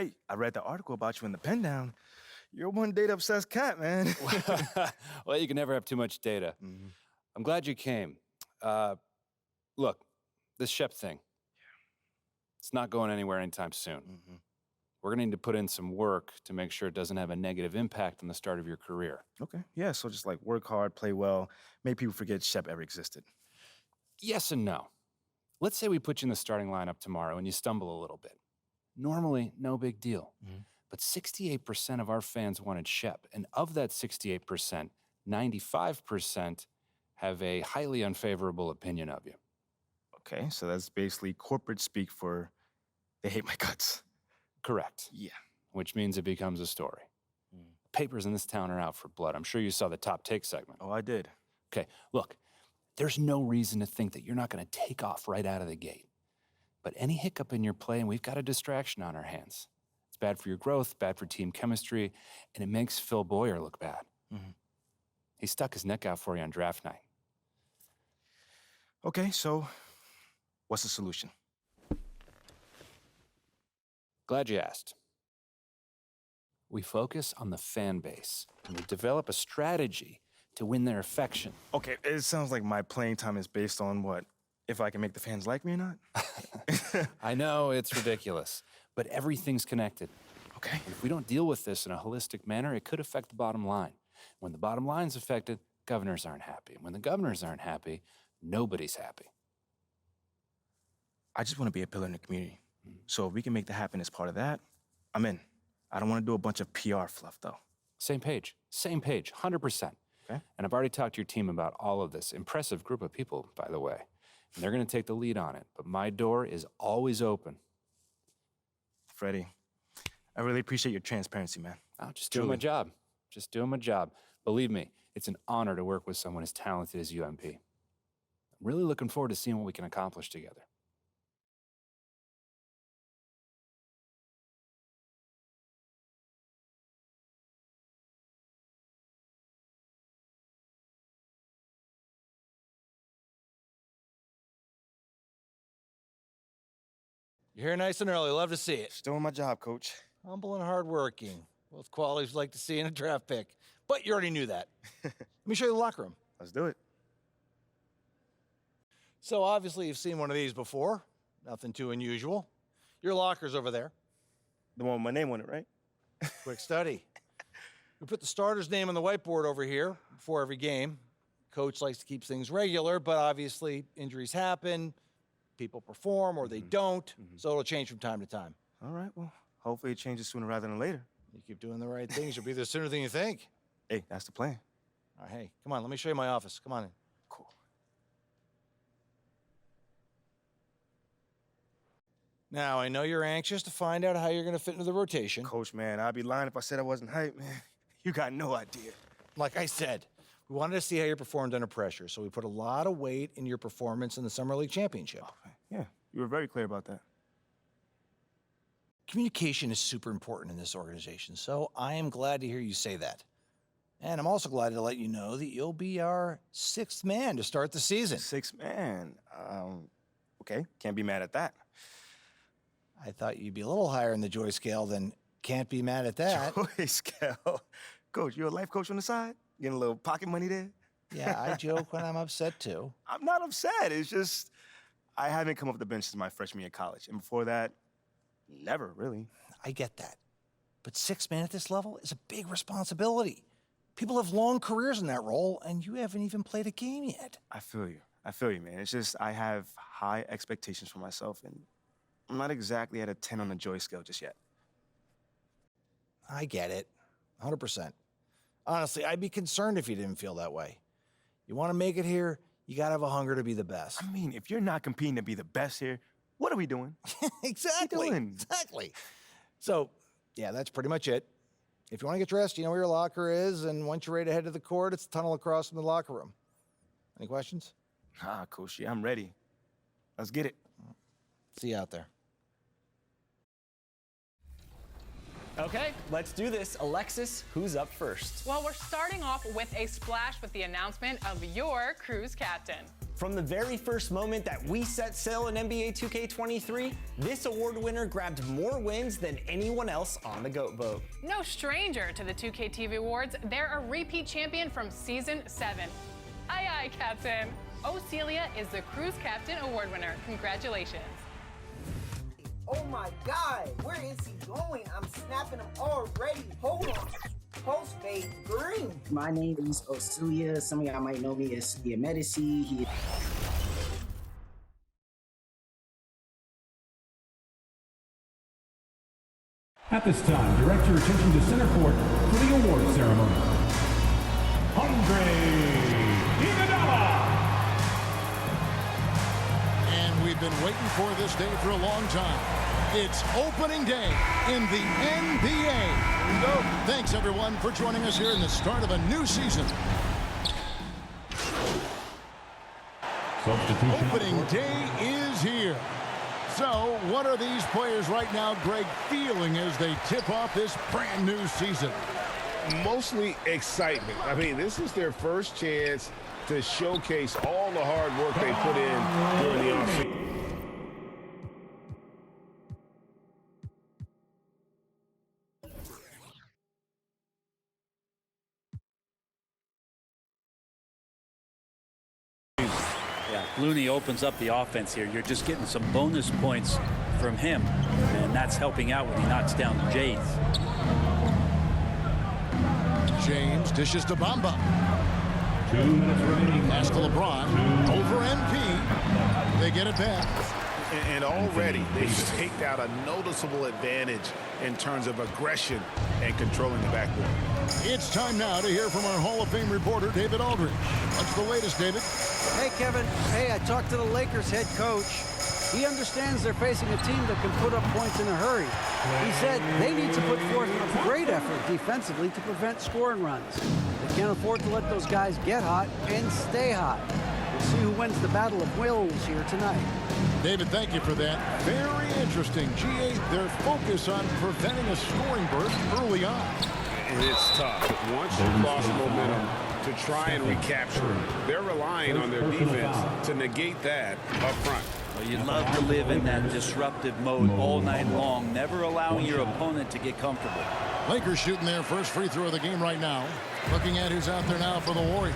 Hey, I read the article about you in the pen down. You're one data-obsessed cat, man. Well, you can never have too much data. I'm glad you came. Look, this Shep thing, it's not going anywhere anytime soon. We're gonna need to put in some work to make sure it doesn't have a negative impact on the start of your career. Okay, yeah, so just like work hard, play well, make people forget Shep ever existed. Yes and no. Let's say we put you in the starting lineup tomorrow and you stumble a little bit. Normally, no big deal. But 68% of our fans wanted Shep, and of that 68%, 95% have a highly unfavorable opinion of you. Okay, so that's basically corporate speak for they hate my guts. Correct. Yeah. Which means it becomes a story. Papers in this town are out for blood. I'm sure you saw the top take segment. Oh, I did. Okay, look, there's no reason to think that you're not going to take off right out of the gate. But any hiccup in your play, and we've got a distraction on our hands. It's bad for your growth, bad for team chemistry, and it makes Phil Boyer look bad. He stuck his neck out for you on draft night. Okay, so what's the solution? Glad you asked. We focus on the fan base, and we develop a strategy to win their affection. Okay, it sounds like my playing time is based on what? If I can make the fans like me or not? I know, it's ridiculous, but everything's connected. Okay. If we don't deal with this in a holistic manner, it could affect the bottom line. When the bottom line's affected, governors aren't happy. When the governors aren't happy, nobody's happy. I just want to be a pillar in the community. So if we can make that happen as part of that, I'm in. I don't want to do a bunch of PR fluff, though. Same page, 100%. Okay. And I've already talked to your team about all of this. Impressive group of people, by the way. And they're going to take the lead on it, but my door is always open. Freddie, I really appreciate your transparency, man. I'm just doing my job. Just doing my job. Believe me, it's an honor to work with someone as talented as UMP. I'm really looking forward to seeing what we can accomplish together. You're here nice and early. Love to see it. Just doing my job, Coach. Humble and hardworking. Both qualities we like to see in a draft pick. But you already knew that. Let me show you the locker room. Let's do it. So obviously you've seen one of these before. Nothing too unusual. Your locker's over there. The one with my name on it, right? Quick study. We put the starter's name on the whiteboard over here before every game. Coach likes to keep things regular, but obviously injuries happen. People perform or they don't, so it'll change from time to time. All right, well, hopefully it changes sooner rather than later. You keep doing the right things, you'll be there sooner than you think. Hey, that's the plan. All right, hey, come on, let me show you my office. Come on in. Cool. Now, I know you're anxious to find out how you're going to fit into the rotation. Coach, man, I'd be lying if I said I wasn't hyped, man. You got no idea. Like I said, we wanted to see how you performed under pressure, so we put a lot of weight in your performance in the Summer League Championship. Okay. Yeah, you were very clear about that. Communication is super important in this organization, so I am glad to hear you say that. And I'm also glad to let you know that you'll be our 6th man to start the season. 6 man. Okay, can't be mad at that. I thought you'd be a little higher in the joy scale than can't be mad at that. Joy scale. Coach, you a life coach on the side? Getting a little pocket money there? Yeah, I joke when I'm upset too. I'm not upset. It's just I haven't come off the bench since my freshman year of college. And before that, never, really. I get that. But 6 man at this level is a big responsibility. People have long careers in that role, and you haven't even played a game yet. I feel you. I feel you, man. It's just I have high expectations for myself, and I'm not exactly at a 10 on the joy scale just yet. I get it, 100%. Honestly, I'd be concerned if you didn't feel that way. You want to make it here, you got to have a hunger to be the best. I mean, if you're not competing to be the best here, what are we doing? Exactly. What are you doing? Exactly. So, yeah, that's pretty much it. If you want to get dressed, you know where your locker is, and once you're ready to head to the court, it's the tunnel across from the locker room. Any questions? Ah, Coach, yeah, I'm ready. Let's get it. See you out there. Okay, let's do this. Alexis, who's up first? Well, we're starting off with a splash with the announcement of your cruise captain. From the very first moment that we set sail in NBA 2K23, this award winner grabbed more wins than anyone else on the GOAT vote. No stranger to the 2K TV Awards, they're a repeat champion from Season 7. Aye, aye, Captain. Celia is the Cruise Captain Award winner. Congratulations. Oh my God, where is he going? I'm snapping him already. Hold on. Post fade green. My name is Osilia. Some of y'all might know me as Celia Medici. At this time, direct your attention to center court for the award ceremony. Andre Iguodala. And we've been waiting for this day for a long time. It's opening day in the NBA. Thanks, everyone, for joining us here in the start of a new season. Opening day is here. So, what are these players right now, Greg, feeling as they tip off this brand new season? Mostly excitement. I mean, this is their first chance to showcase all the hard work they put in during the offseason. Yeah, Looney opens up the offense here. You're just getting some bonus points from him, and that's helping out when he knocks down the Jays. James dishes to Bamba. 2 minutes remaining. Pass to LeBron. Over MP. They get it back. And already they've staked out a noticeable advantage in terms of aggression and controlling the backcourt. It's time now to hear from our Hall of Fame reporter, David Aldridge. What's the latest, David? Hey, Kevin. Hey, I talked to the Lakers head coach. He understands they're facing a team that can put up points in a hurry. He said they need to put forth a great effort defensively to prevent scoring runs. They can't afford to let those guys get hot and stay hot. We'll see who wins the battle of wills here tonight. David, thank you for that. Very interesting. GA, their focus on preventing a scoring burst early on. And it's tough. Once you lost momentum, to try and recapture it, they're relying on their defense to negate that up front. Well, you'd love to live in that disruptive mode all night long, never allowing your opponent to get comfortable. Lakers shooting their first free throw of the game right now. Looking at who's out there now for the Warriors.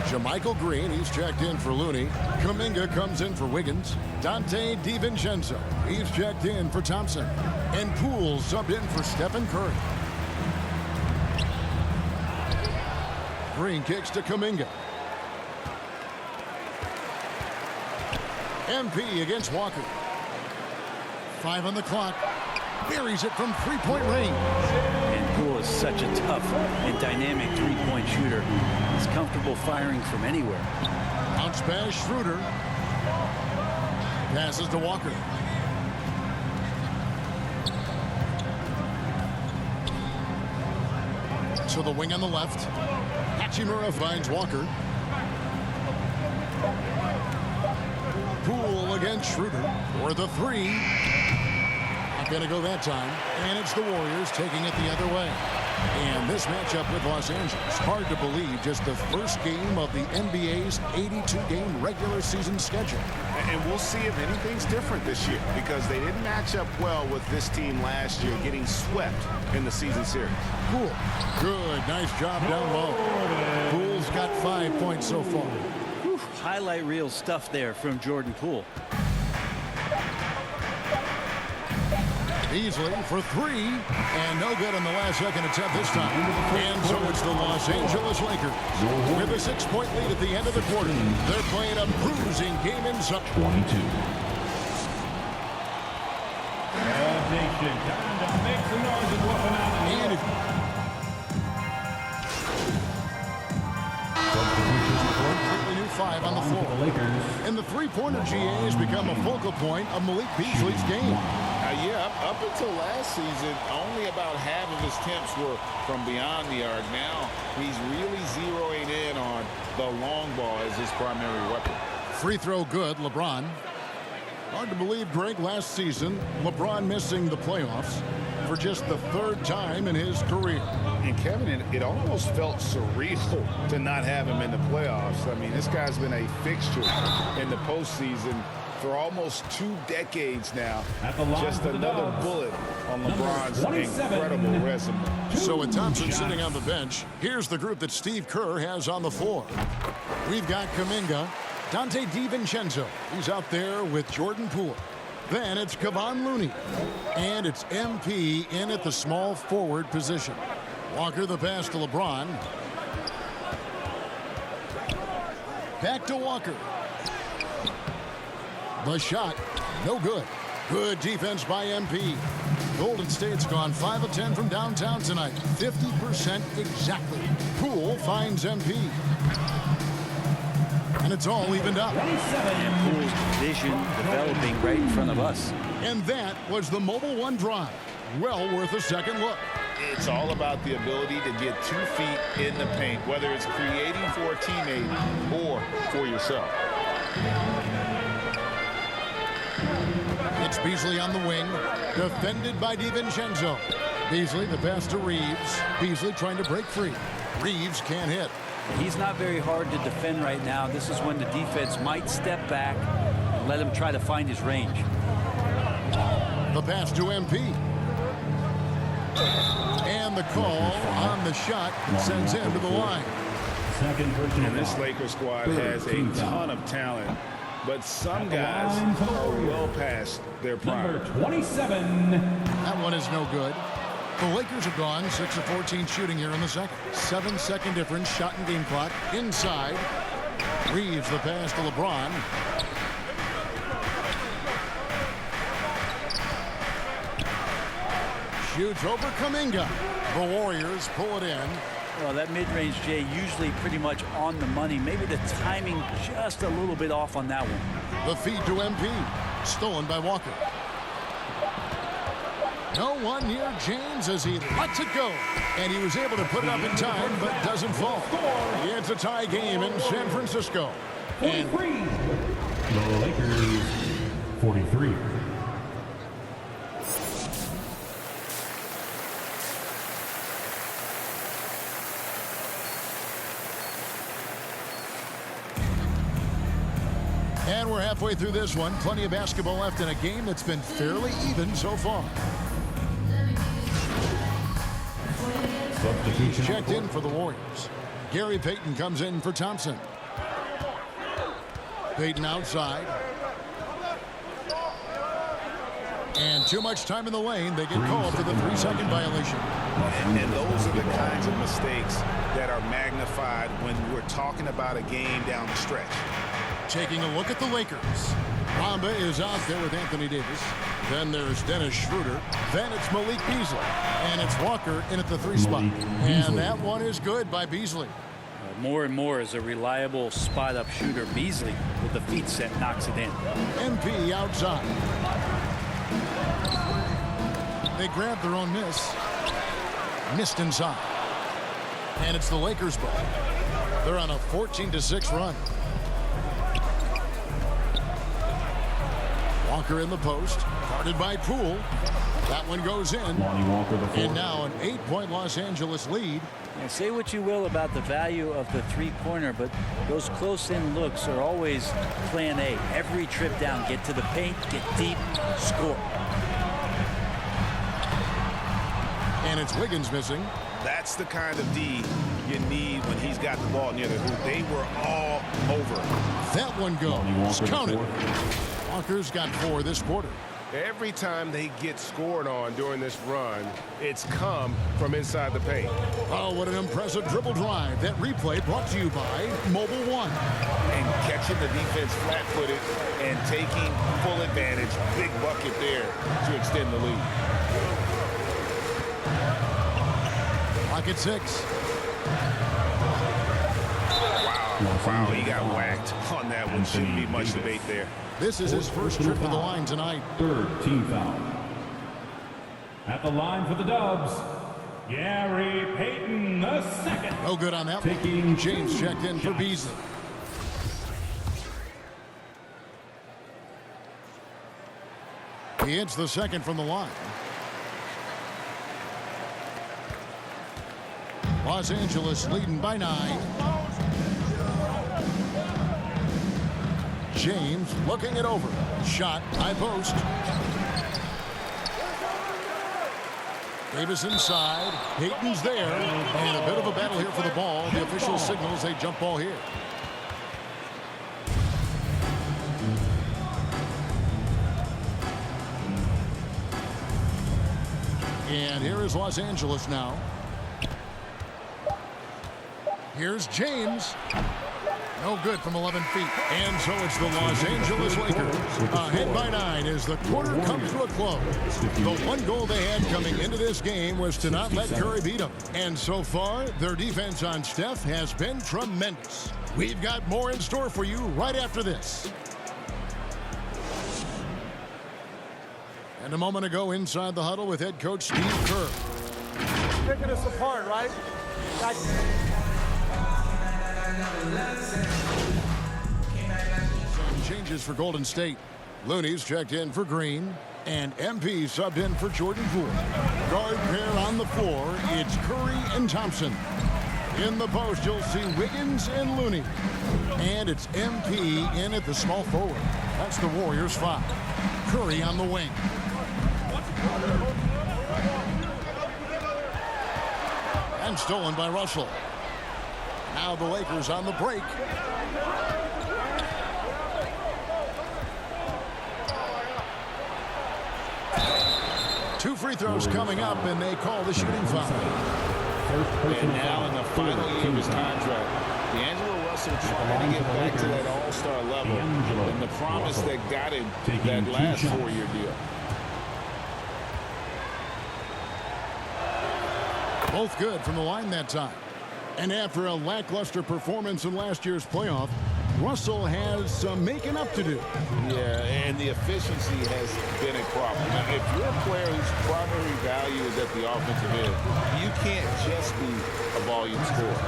JaMychal Green, he's checked in for Looney. Kuminga comes in for Wiggins. Dante DiVincenzo, he's checked in for Thompson. And Poole subbed in for Stephen Curry. Green kicks to Kuminga. MP against Walker. 5 on the clock. Buries it from three-point range. And Poole is such a tough and dynamic three-point shooter. He's comfortable firing from anywhere. Bounce pass, Schroeder. Passes to Walker. To the wing on the left. Hachimura finds Walker. Poole against Schroeder for the three. Not going to go that time. And it's the Warriors taking it the other way. And this matchup with Los Angeles, hard to believe, just the first game of the NBA's 82-game regular season schedule. And we'll see if anything's different this year, because they didn't match up well with this team last year, getting swept in the season series. Poole. Good. Nice job down low. Poole's got 5 points so far. Whew, highlight reel stuff there from Jordan Poole. Beasley for three, and no good on the last second attempt this time. And so it's the Los Angeles Lakers with a 6-point lead at the end of the quarter. They're playing a bruising game in sub 22. Nation, time to make some noise and welcome out the completely new 5 on the floor. And the three-pointer GA has become a focal point of Malik Beasley's game. Yeah, up until last season, only about half of his attempts were from beyond the arc. Now he's really zeroing in on the long ball as his primary weapon. Free throw good, LeBron. Hard to believe, Greg, last season, LeBron missing the playoffs for just the 3rd time in his career. And Kevin, it almost felt surreal to not have him in the playoffs. I mean, this guy's been a fixture in the postseason for almost 2 decades now. Just another bullet on LeBron's incredible resume. So with Thompson sitting on the bench, here's the group that Steve Kerr has on the floor. We've got Kuminga, Dante DiVincenzo. He's out there with Jordan Poole. Then it's Kevon Looney. And it's MP in at the small forward position. Walker the pass to LeBron. Back to Walker. The shot, no good. Good defense by MP. Golden State's gone 5 of 10 from downtown tonight. 50% exactly. Poole finds MP. And it's all evened up. And Poole's vision developing right in front of us. And that was the Mobile One drive. Well worth a second look. It's all about the ability to get 2 feet in the paint, whether it's creating for a teammate or for yourself. It's Beasley on the wing, defended by DiVincenzo. Beasley, the pass to Reeves. Beasley trying to break free. Reeves can't hit. He's not very hard to defend right now. This is when the defense might step back and let him try to find his range. The pass to MP. And the call on the shot sends him to the line. And this Lakers squad has a ton of talent, but some guys are well past their prime. Number 27. That one is no good. The Lakers have gone 6 of 14 shooting here in the second. 7-second difference, shot and game clock. Inside. Reeves the pass to LeBron. Shoots over Kuminga. The Warriors pull it in. Well, that mid-range, Jay, usually pretty much on the money. Maybe the timing just a little bit off on that one. The feed to MP. Stolen by Walker. No one near James as he lets it go. And he was able to put it up in time, but doesn't fall. It's a tie game in San Francisco. 43. The Lakers, 43. And we're halfway through this one. Plenty of basketball left in a game that's been fairly even so far. He's checked in for the Warriors. Gary Payton comes in for Thompson. Payton outside. And too much time in the lane. They get called for the 3-second violation. And those are the kinds of mistakes that are magnified when we're talking about a game down the stretch. Taking a look at the Lakers. Ramba is out there with Anthony Davis. Then there's Dennis Schroeder. Then it's Malik Beasley. And it's Walker in at the 3 spot. And that one is good by Beasley. More and more as a reliable spot-up shooter. Beasley, with the feet set, knocks it in. MP outside. They grab their own miss. Missed inside. And it's the Lakers' ball. They're on a 14-6 run. Walker in the post, guarded by Poole. That one goes in. And now an 8-point Los Angeles lead. And say what you will about the value of the three-pointer, but those close-in looks are always plan A. Every trip down, get to the paint, get deep, score. And it's Wiggins missing. That's the kind of D you need when he's got the ball near the hoop. They were all over. That one goes. Counted. Walker's got 4 this quarter. Every time they get scored on during this run, it's come from inside the paint. Oh, what an impressive dribble drive. That replay brought to you by Mobile One. And catching the defense flat-footed and taking full advantage. Big bucket there to extend the lead. Pocket 6. Wow, he got whacked on that one. Shouldn't be much debate there. This is his first trip to the line tonight. 3rd team foul. At the line for the Dubs, Gary Payton II. No good on that one. James checked in for Beasley. He hits the second from the line. Los Angeles leading by 9. James looking it over. Shot, high post. Davis inside. Payton's there. And a bit of a battle here for the ball. The official signals a jump ball here. And here is Los Angeles now. Here's James. No good from 11 feet. And so it's the Los Angeles Lakers. Ahead by 9 as the quarter comes to a close. The one goal they had coming into this game was to not let Curry beat them. And so far, their defense on Steph has been tremendous. We've got more in store for you right after this. And a moment ago inside the huddle with head coach Steve Kerr. Picking us apart, right? Some changes for Golden State. Looney's checked in for Green, and MP subbed in for Jordan Poole. Guard pair on the floor, it's Curry and Thompson. In the post, you'll see Wiggins and Looney. And it's MP in at the small forward. That's the Warriors 5. Curry on the wing. And stolen by Russell. Now the Lakers on the break. Two free throws coming up, and they call the shooting foul. And now in the final year of his contract, D'Angelo Russell trying to get back to that all-star level and the promise that got him that last 4-year deal. Both good from the line that time. And after a lackluster performance in last year's playoff, Russell has some making up to do. Yeah, and the efficiency has been a problem. Now, if you're a player whose primary value is at the offensive end, you can't just be a volume scorer.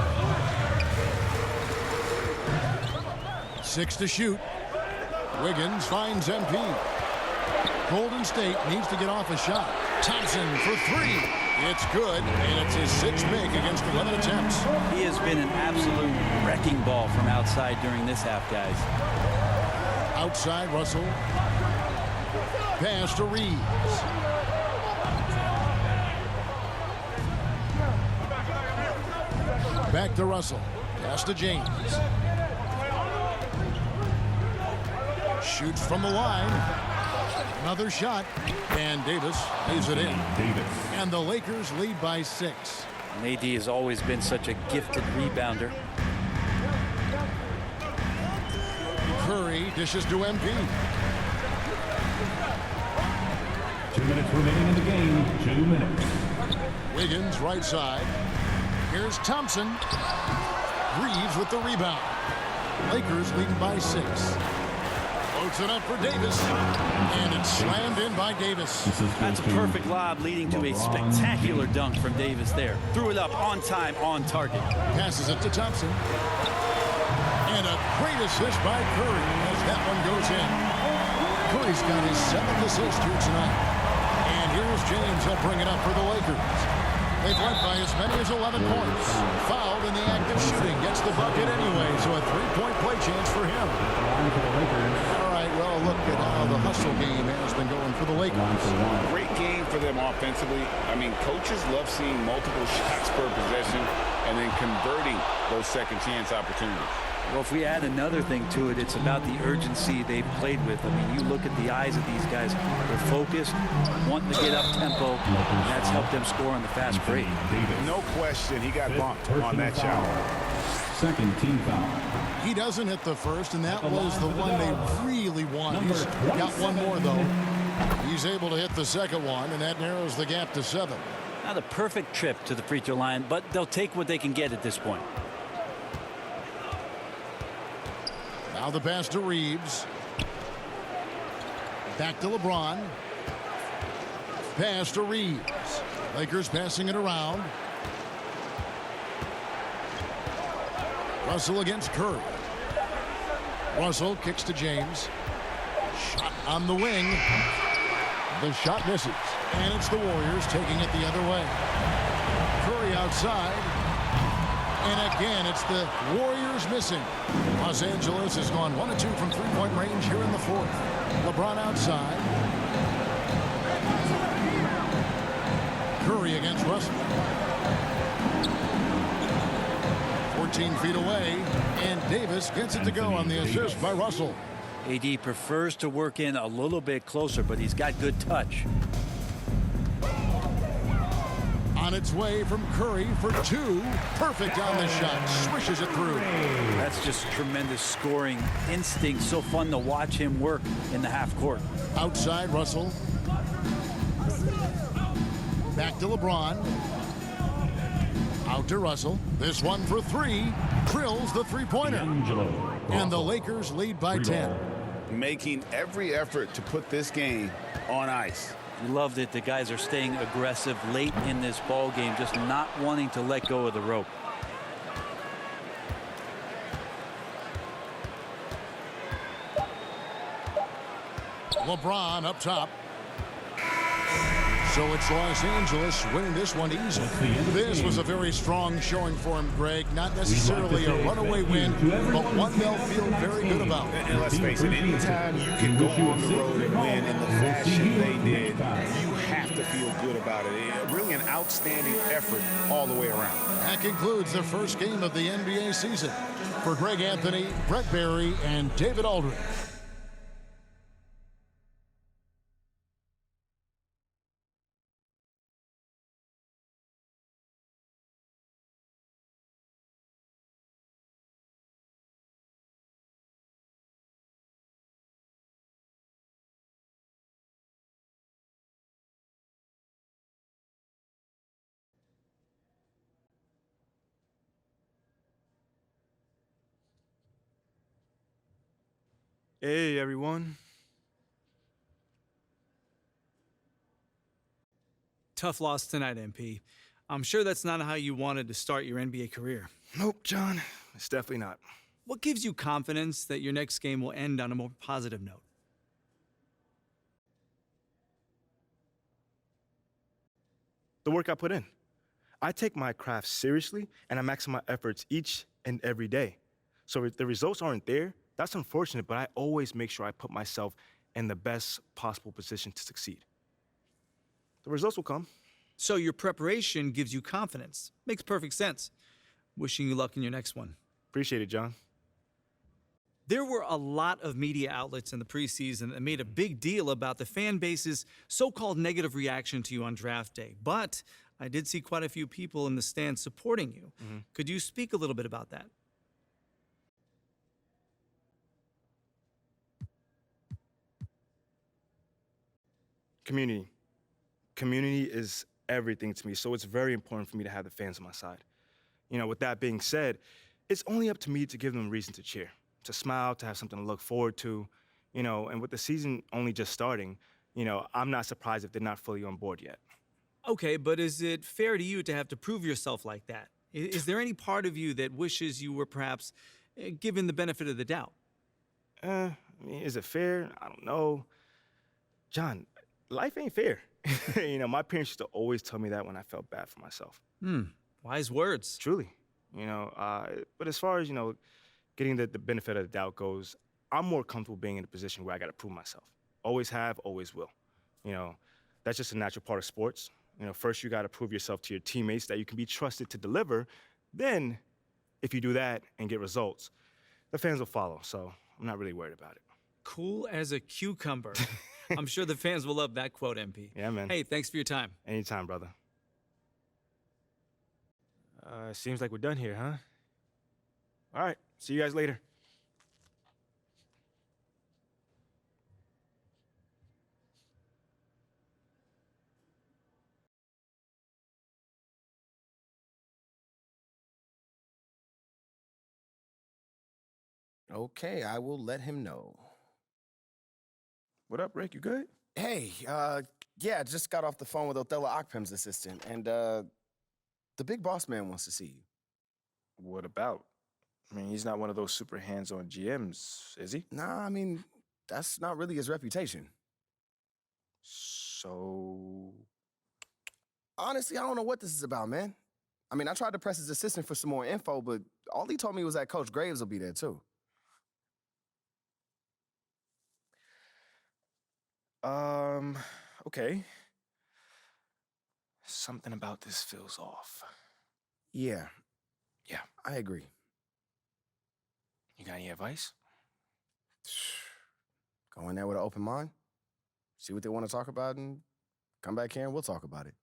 6 to shoot. Wiggins finds MP. Golden State needs to get off a shot. Thompson for 3. It's good, and it's his 6th make against 11 attempts. He has been an absolute wrecking ball from outside during this half, guys. Outside, Russell. Pass to Reeves. Back to Russell. Pass to James. Shoots from the line. Another shot, and Davis lays it in. And the Lakers lead by 6. And AD has always been such a gifted rebounder. Curry dishes to MP. 2 minutes remaining in the game. 2 minutes. Wiggins right side. Here's Thompson. Reeves with the rebound. Lakers leading by 6. Floats it up for Davis, and it's slammed in by Davis. That's a perfect lob leading to a spectacular dunk from Davis there. Threw it up on time, on target. Passes it to Thompson. And a great assist by Curry as that one goes in. Curry's got his 7th assist here tonight. And here's James. He'll bring it up for the Lakers. They've led by as many as 11 points. Fouled in the act of shooting. Gets the bucket anyway, so a 3-point play chance for him. All right, well, look at how the hustle game has been going for the Lakers. Great game for them offensively. I mean, coaches love seeing multiple shots per possession and then converting those second chance opportunities. Well, if we add another thing to it, it's about the urgency they've played with. I mean, you look at the eyes of these guys. They're focused, wanting to get up tempo, and that's helped them score on the fast break. No question, he got bumped on that shot. Second team foul. He doesn't hit the first, and that was the one they really wanted. He's got one more, though. He's able to hit the second one, and that narrows the gap to 7. Not a perfect trip to the free throw line, but they'll take what they can get at this point. Now the pass to Reeves. Back to LeBron. Pass to Reeves. Lakers passing it around. Russell against Curry. Russell kicks to James. Shot on the wing. The shot misses, and it's the Warriors taking it the other way. Curry outside, and again, it's the Warriors missing. Los Angeles has gone 1 of 2 from three-point range here in the fourth. LeBron outside. Curry against Russell. 14 feet away, and Davis gets it to go on the assist by Russell. AD prefers to work in a little bit closer, but he's got good touch. On its way from Curry for 2. Perfect on the shot. Swishes it through. That's just tremendous scoring instinct. So fun to watch him work in the half court. Outside Russell. Back to LeBron. Out to Russell. This one for 3. Drills the three-pointer. And the Lakers lead by 10. Making every effort to put this game on ice. You loved it. The guys are staying aggressive late in this ball game, just not wanting to let go of the rope. LeBron up top. So it's Los Angeles winning this one easily. This was a very strong showing for him, Greg. Not necessarily a runaway win, but one they'll feel very good about. And let's face it, anytime you can go on the road and win in the fashion they did, you have to feel good about it. Really an outstanding effort all the way around. That concludes the first game of the NBA season. For Greg Anthony, Brett Barry, and David Aldridge. Hey, everyone. Tough loss tonight, MP. I'm sure that's not how you wanted to start your NBA career. Nope, John. It's definitely not. What gives you confidence that your next game will end on a more positive note? The work I put in. I take my craft seriously, and I maximize my efforts each and every day. So if the results aren't there, that's unfortunate, but I always make sure I put myself in the best possible position to succeed. The results will come. So your preparation gives you confidence. Makes perfect sense. Wishing you luck in your next one. Appreciate it, John. There were a lot of media outlets in the preseason that made a big deal about the fan base's so-called negative reaction to you on draft day. But I did see quite a few people in the stands supporting you. Could you speak a little bit about that? Community. Community is everything to me, so it's very important for me to have the fans on my side. You know, with that being said, it's only up to me to give them a reason to cheer, to smile, to have something to look forward to, you know, and with the season only just starting, you know, I'm not surprised if they're not fully on board yet. Okay, but is it fair to you to have to prove yourself like that? Is there any part of you that wishes you were perhaps given the benefit of the doubt? I mean, is it fair? I don't know. John, life ain't fair. You know, my parents used to always tell me that when I felt bad for myself. Wise words. Truly. You know, but as far as, you know, getting the benefit of the doubt goes, I'm more comfortable being in a position where I got to prove myself. Always have, always will. You know, that's just a natural part of sports. You know, first you got to prove yourself to your teammates that you can be trusted to deliver. Then, if you do that and get results, the fans will follow. So I'm not really worried about it. Cool as a cucumber. I'm sure the fans will love that quote, MP. Yeah, man. Hey, thanks for your time. Anytime, brother. Seems like we're done here, huh? All right. See you guys later. Okay, I will let him know. What up, Rick? You good? Hey, yeah, just got off the phone with Othello Akpem's assistant, and the big boss man wants to see you. What about? I mean, he's not one of those super hands-on GMs, is he? Nah, I mean, that's not really his reputation. So, Honestly, I don't know what this is about, man. I mean, I tried to press his assistant for some more info, but all he told me was that Coach Graves will be there, too. Okay. Something about this feels off. Yeah. Yeah. I agree. You got any advice? Go in there with an open mind, see what they want to talk about, and come back here and we'll talk about it.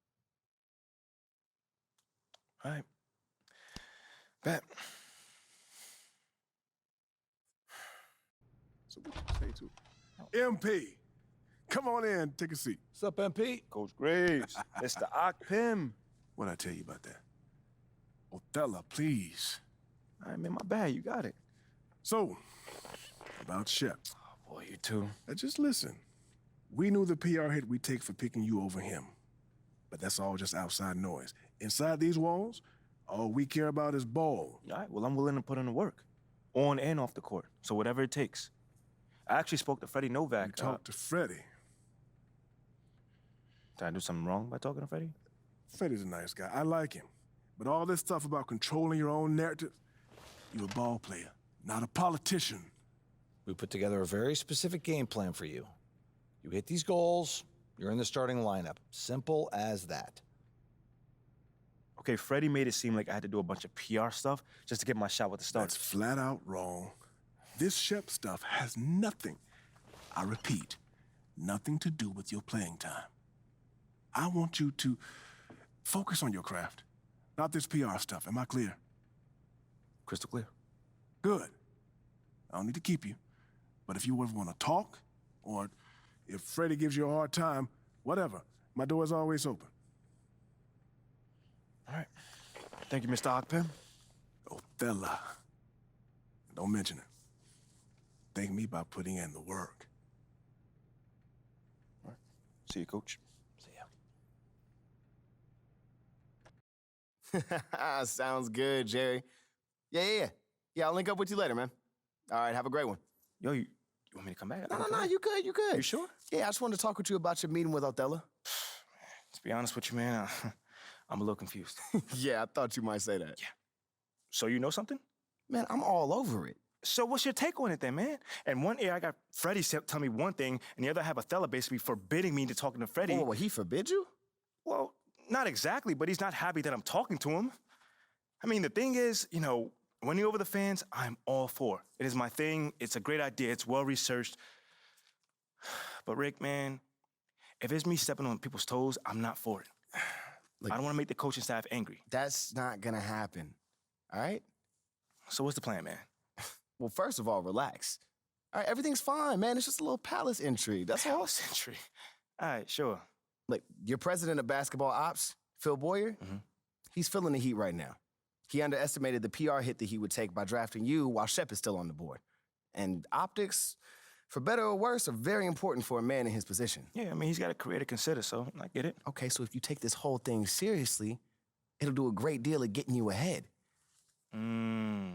All right. Bet. So what you say to MP, come on in, take a seat. What's up, MP? Coach Graves, Mr. Akpim. What'd I tell you about that? Othello, please. All right, man, my bad. You got it. So, about Shep. Oh, boy, you too. Now just listen. We knew the PR hit we'd take for picking you over him. But that's all just outside noise. Inside these walls, all we care about is ball. All right, well, I'm willing to put in the work, on and off the court. So whatever it takes. I actually spoke to Freddie Novak. You talked to Freddie. Did I do something wrong by talking to Freddie? Freddie's a nice guy. I like him. But all this stuff about controlling your own narrative, you're a ball player, not a politician. We put together a very specific game plan for you. You hit these goals, you're in the starting lineup. Simple as that. Okay, Freddie made it seem like I had to do a bunch of PR stuff just to get my shot with the Stars. That's flat out wrong. This Shep stuff has nothing, I repeat, nothing to do with your playing time. I want you to focus on your craft, not this PR stuff. Am I clear? Crystal clear. Good. I don't need to keep you. But if you ever want to talk, or if Freddie gives you a hard time, whatever, my door is always open. All right. Thank you, Mr. Akpim. Othello. Don't mention it. Thank me by putting in the work. All right. See you, Coach. See ya. Sounds good, Jerry. Yeah, I'll link up with you later, man. All right, have a great one. Yo, you want me to come back? No, you good, you good. You sure? Yeah, I just wanted to talk with you about your meeting with Othello. To be honest with you, man, I'm a little confused. Yeah, I thought you might say that. Yeah. So you know something? Man, I'm all over it. So what's your take on it then, man? And one ear, I got Freddie tell me one thing, and the other I have Othello basically forbidding me to talking to Freddie. Oh, well, he forbid you? Well, not exactly, but he's not happy that I'm talking to him. I mean, the thing is, you know, winning over the fans, I'm all for. It is my thing. It's a great idea. It's well-researched. But Rick, man, if it's me stepping on people's toes, I'm not for it. Look, I don't want to make the coaching staff angry. That's not going to happen, all right? So what's the plan, man? Well, first of all, relax. All right, everything's fine, man. It's just a little palace intrigue. That's all. Palace intrigue. All right, sure. Look, your president of basketball ops, Phil Boyer, he's feeling the heat right now. He underestimated the PR hit that he would take by drafting you while Shep is still on the board. And optics, for better or worse, are very important for a man in his position. Yeah, I mean, he's got a career to consider, so I get it. Okay, so if you take this whole thing seriously, it'll do a great deal of getting you ahead.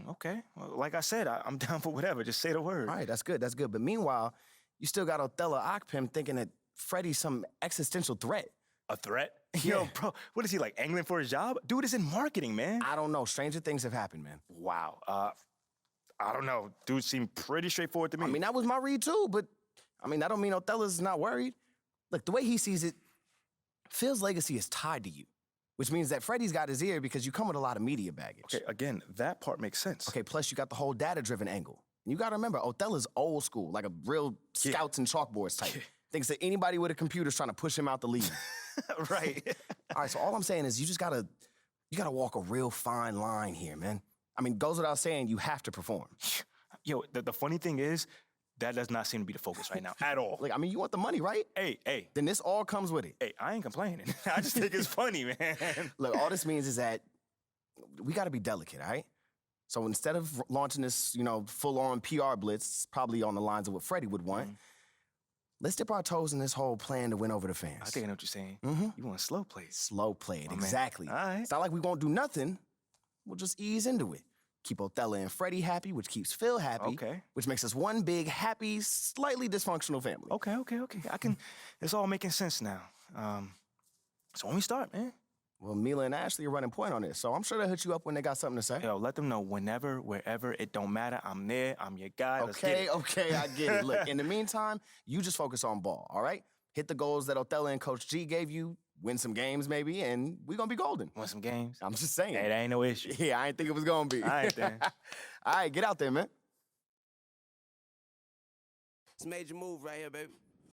Okay. Well, like I said, I'm down for whatever. Just say the word. All right, that's good, that's good. But meanwhile, you still got Othello Akpim thinking that Freddie's some existential threat. A threat? Yeah. Yo, bro, what is he, like, angling for his job? Dude is in marketing, man. I don't know. Stranger things have happened, man. Wow. I don't know. Dude seemed pretty straightforward to me. I mean, that was my read, too, but, I mean, that don't mean Othello's not worried. Look, the way he sees it, Phil's legacy is tied to you, which means that Freddie's got his ear because you come with a lot of media baggage. Okay, again, that part makes sense. Okay, plus you got the whole data-driven angle. And you got to remember, Othello's old school, like a real scouts and chalkboards type. Thinks that anybody with a computer's trying to push him out the league. Right. All right, so all I'm saying is you gotta walk a real fine line here, man. I mean, goes without saying, you have to perform. Yo, the funny thing is, that does not seem to be the focus right now at all. Like, I mean, you want the money, right? Hey. Then this all comes with it. Hey, I ain't complaining. I just think it's funny, man. Look, all this means is that we gotta be delicate, all right? So instead of launching this, full-on PR blitz, probably on the lines of what Freddie would want, let's dip our toes in this whole plan to win over the fans. I think I know what you're saying. You want slow plays. Slow played, Oh, exactly. Man. All right. It's not like we won't do nothing. We'll just ease into it. Keep Othello and Freddie happy, which keeps Phil happy. Okay. Which makes us one big, happy, slightly dysfunctional family. Okay. It's all making sense now. So when we start, man. Well, Mila and Ashley are running point on this, so I'm sure they'll hit you up when they got something to say. Yo, let them know whenever, wherever, it don't matter. I'm there. I'm your guy. Let's get it. Okay, I get it. Look, in the meantime, you just focus on ball, all right? Hit the goals that Othello and Coach G gave you, win some games maybe, and we're going to be golden. Win some games? I'm just saying. Hey, that ain't no issue. Yeah, I didn't think it was going to be. All right, then. All right, get out there, man. It's a major move right here, baby.